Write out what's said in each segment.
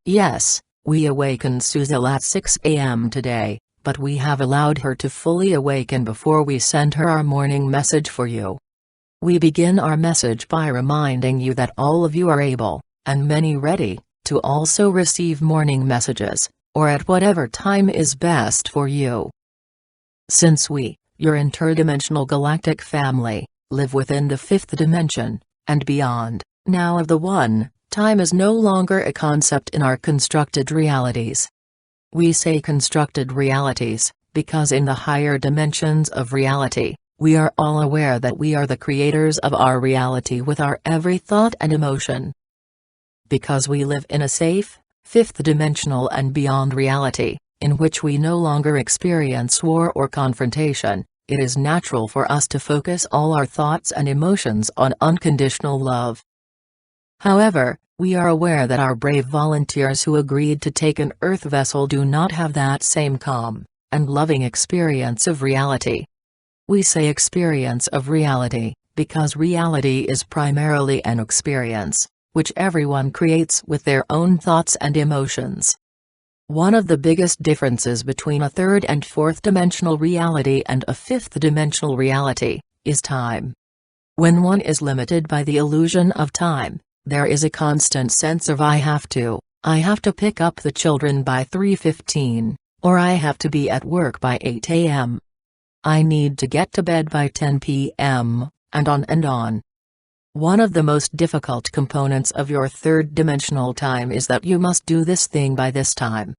Yes, we awakened Suzanne at 6 a.m. today, but we have allowed her to fully awaken before we send her our morning message for you. We begin our message by reminding you that all of you are able, and many ready, to also receive morning messages, or at whatever time is best for you. Since we, your interdimensional galactic family, live within the fifth dimension, and beyond, now of the one, time is no longer a concept in our constructed realities. We say constructed realities, because in the higher dimensions of reality, we are all aware that we are the creators of our reality with our every thought and emotion. Because we live in a safe, fifth dimensional and beyond reality, in which we no longer experience war or confrontation, it is natural for us to focus all our thoughts and emotions on unconditional love. However, we are aware that our brave volunteers who agreed to take an Earth vessel do not have that same calm and loving experience of reality. We say experience of reality, because reality is primarily an experience, which everyone creates with their own thoughts and emotions. One of the biggest differences between a third and fourth dimensional reality and a fifth dimensional reality is time. When one is limited by the illusion of time, there is a constant sense of I have to pick up the children by 3:15, or I have to be at work by 8 a.m. I need to get to bed by 10 p.m., and on and on. One of the most difficult components of your third dimensional time is that you must do this thing by this time.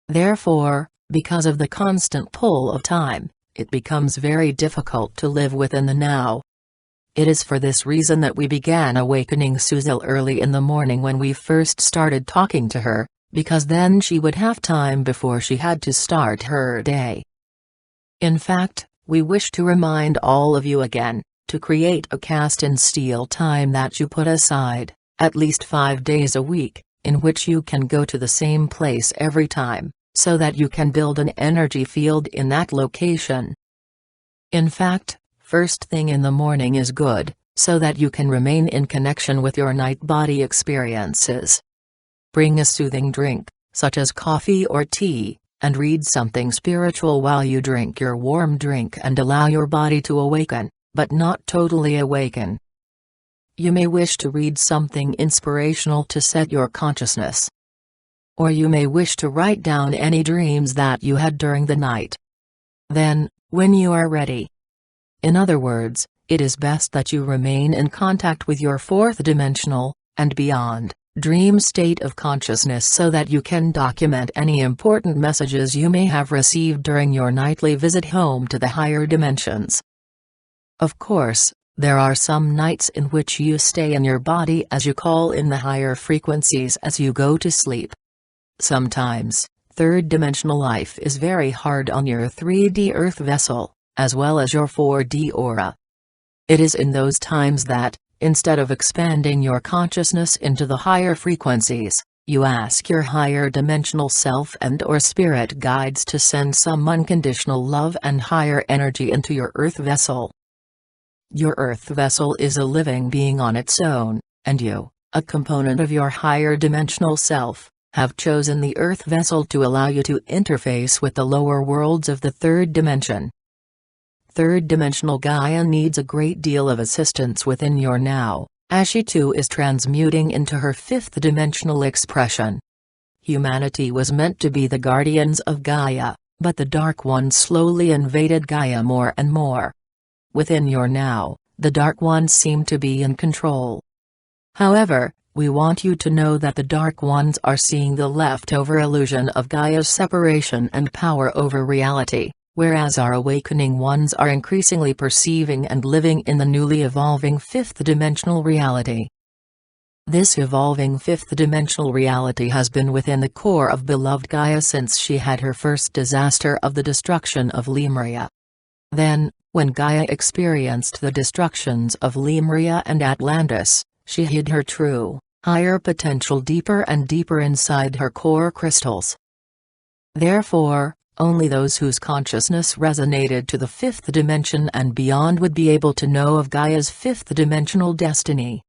Therefore, because of the constant pull of time, it becomes very difficult to live within the now. It is for this reason that we began awakening Suzanne early in the morning when we first started talking to her, because then she would have time before she had to start her day. In fact, we wish to remind all of you again, to create a cast in steel time that you put aside, at least 5 days a week, in which you can go to the same place every time, so that you can build an energy field in that location. In fact, first thing in the morning is good, so that you can remain in connection with your night body experiences. Bring a soothing drink, such as coffee or tea, and read something spiritual while you drink your warm drink and allow your body to awaken, but not totally awaken. You may wish to read something inspirational to set your consciousness. Or you may wish to write down any dreams that you had during the night. Then, when you are ready. In other words, it is best that you remain in contact with your fourth dimensional, and beyond, dream state of consciousness so that you can document any important messages you may have received during your nightly visit home to the higher dimensions. Of course, there are some nights in which you stay in your body as you call in the higher frequencies as you go to sleep. Sometimes, third-dimensional life is very hard on your 3D Earth vessel, as well as your 4D aura. It is in those times that, instead of expanding your consciousness into the higher frequencies, you ask your higher dimensional self and/or spirit guides to send some unconditional love and higher energy into your Earth vessel. Your Earth vessel is a living being on its own, and you, a component of your higher dimensional self, have chosen the Earth vessel to allow you to interface with the lower worlds of the third dimension. Third-dimensional Gaia needs a great deal of assistance within your now, as she too is transmuting into her fifth-dimensional expression. Humanity was meant to be the guardians of Gaia, but the Dark Ones slowly invaded Gaia more and more. Within your now, the Dark Ones seem to be in control. However, we want you to know that the Dark Ones are seeing the leftover illusion of Gaia's separation and power over reality, whereas our awakening ones are increasingly perceiving and living in the newly evolving fifth-dimensional reality. This evolving fifth-dimensional reality has been within the core of beloved Gaia since she had her first disaster of the destruction of Lemuria. Then, when Gaia experienced the destructions of Lemuria and Atlantis, she hid her true, higher potential deeper and deeper inside her core crystals. Therefore, only those whose consciousness resonated to the fifth dimension and beyond would be able to know of Gaia's fifth-dimensional destiny.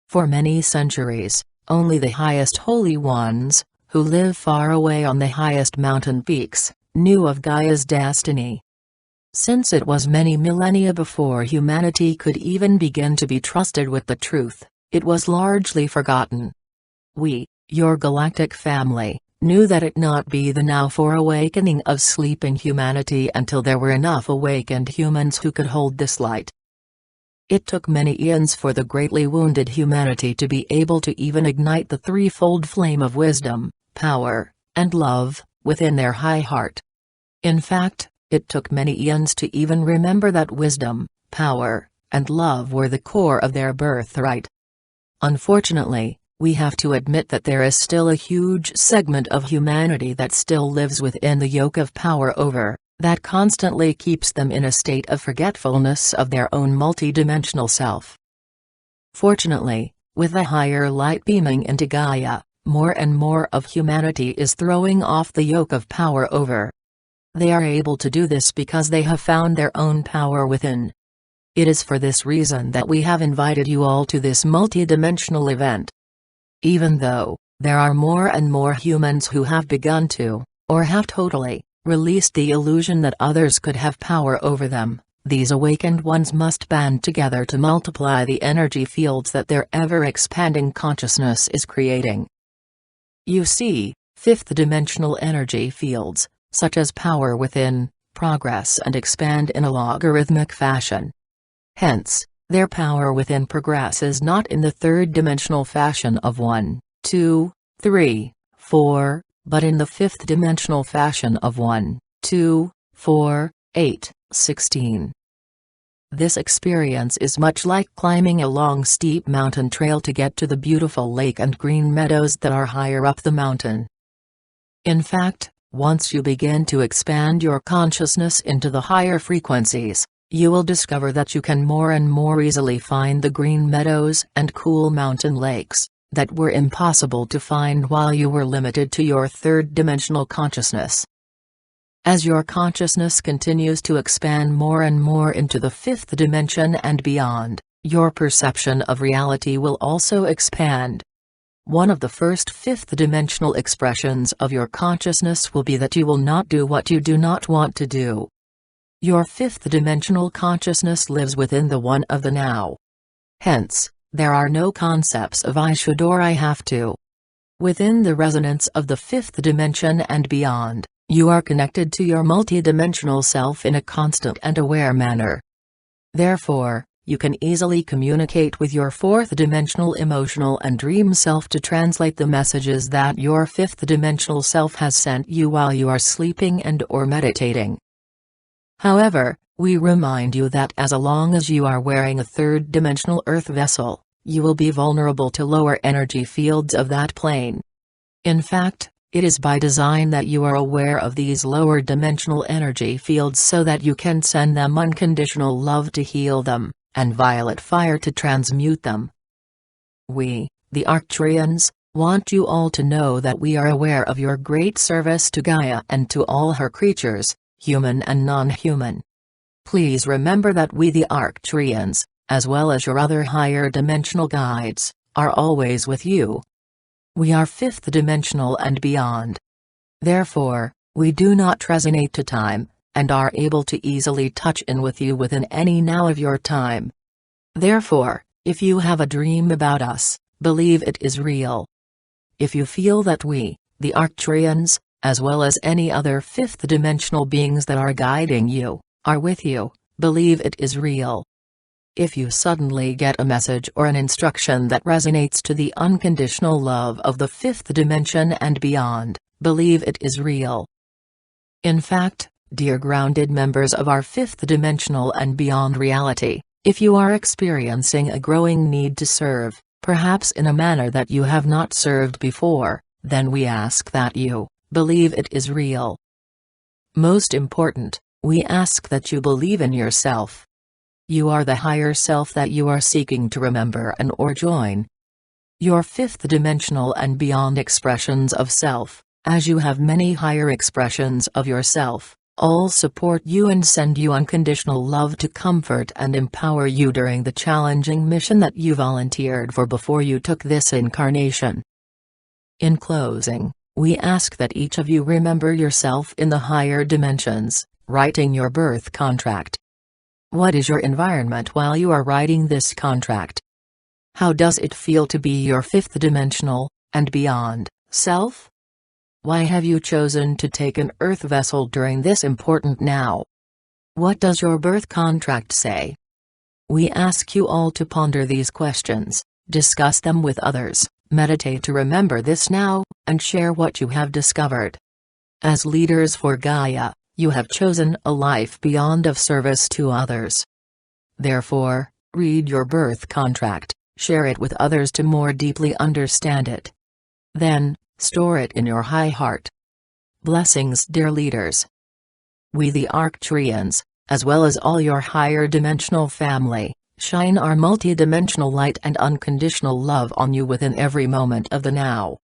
For many centuries, only the highest holy ones, who live far away on the highest mountain peaks, knew of Gaia's destiny. Since it was many millennia before humanity could even begin to be trusted with the truth, it was largely forgotten. We, your galactic family, knew that it not be the now for awakening of sleeping humanity until there were enough awakened humans who could hold this light. It took many eons for the greatly wounded humanity to be able to even ignite the threefold flame of wisdom, power, and love, within their high heart. In fact, it took many eons to even remember that wisdom, power, and love were the core of their birthright. Unfortunately, we have to admit that there is still a huge segment of humanity that still lives within the yoke of power over, that constantly keeps them in a state of forgetfulness of their own multidimensional self. Fortunately, with the higher light beaming into Gaia, more and more of humanity is throwing off the yoke of power over. They are able to do this because they have found their own power within. It is for this reason that we have invited you all to this multidimensional event. Even though there are more and more humans who have begun to, or have totally, released the illusion that others could have power over them, these awakened ones must band together to multiply the energy fields that their ever-expanding consciousness is creating. You see, fifth-dimensional energy fields, such as power within, progress and expand in a logarithmic fashion. Hence, their power within progresses not in the third-dimensional fashion of 1, 2, 3, 4, but in the fifth-dimensional fashion of 1, 2, 4, 8, 16. This experience is much like climbing a long steep mountain trail to get to the beautiful lake and green meadows that are higher up the mountain. In fact, once you begin to expand your consciousness into the higher frequencies, you will discover that you can more and more easily find the green meadows and cool mountain lakes that were impossible to find while you were limited to your third-dimensional consciousness. As your consciousness continues to expand more and more into the fifth dimension and beyond, your perception of reality will also expand. One of the first fifth-dimensional expressions of your consciousness will be that you will not do what you do not want to do. Your fifth-dimensional consciousness lives within the one of the now. Hence, there are no concepts of I should or I have to. Within the resonance of the fifth dimension and beyond, you are connected to your multidimensional self in a constant and aware manner. Therefore, you can easily communicate with your fourth-dimensional emotional and dream self to translate the messages that your fifth-dimensional self has sent you while you are sleeping and/or meditating. However, we remind you that as long as you are wearing a third-dimensional earth vessel, you will be vulnerable to lower energy fields of that plane. In fact, it is by design that you are aware of these lower dimensional energy fields so that you can send them unconditional love to heal them, and violet fire to transmute them. We, the Arcturians, want you all to know that we are aware of your great service to Gaia and to all her creatures, human and non-human. Please remember that we the Arcturians, as well as your other higher dimensional guides, are always with you. We are fifth dimensional and beyond. Therefore, we do not resonate to time, and are able to easily touch in with you within any now of your time. Therefore, if you have a dream about us, believe it is real. If you feel that we, the Arcturians, as well as any other fifth-dimensional beings that are guiding you, are with you, believe it is real. If you suddenly get a message or an instruction that resonates to the unconditional love of the fifth dimension and beyond, believe it is real. In fact, dear grounded members of our fifth dimensional and beyond reality, if you are experiencing a growing need to serve, perhaps in a manner that you have not served before, then we ask that you believe it is real. Most important, we ask that you believe in yourself. You are the higher self that you are seeking to remember and/or join. Your fifth dimensional and beyond expressions of self, as you have many higher expressions of yourself, all support you and send you unconditional love to comfort and empower you during the challenging mission that you volunteered for before you took this incarnation. In closing, We ask that each of you remember yourself in the higher dimensions, writing your birth contract. What is your environment while you are writing this contract? How does it feel to be your fifth dimensional, and beyond, self? Why have you chosen to take an Earth vessel during this important now? What does your birth contract say? We ask you all to ponder these questions, discuss them with others, meditate to remember this now, and share what you have discovered. As leaders for Gaia, you have chosen a life beyond of service to others. Therefore, read your birth contract, share it with others to more deeply understand it. Then, store it in your high heart. Blessings, dear leaders. We the Arcturians, as well as all your higher dimensional family, shine our multidimensional light and unconditional love on you within every moment of the now.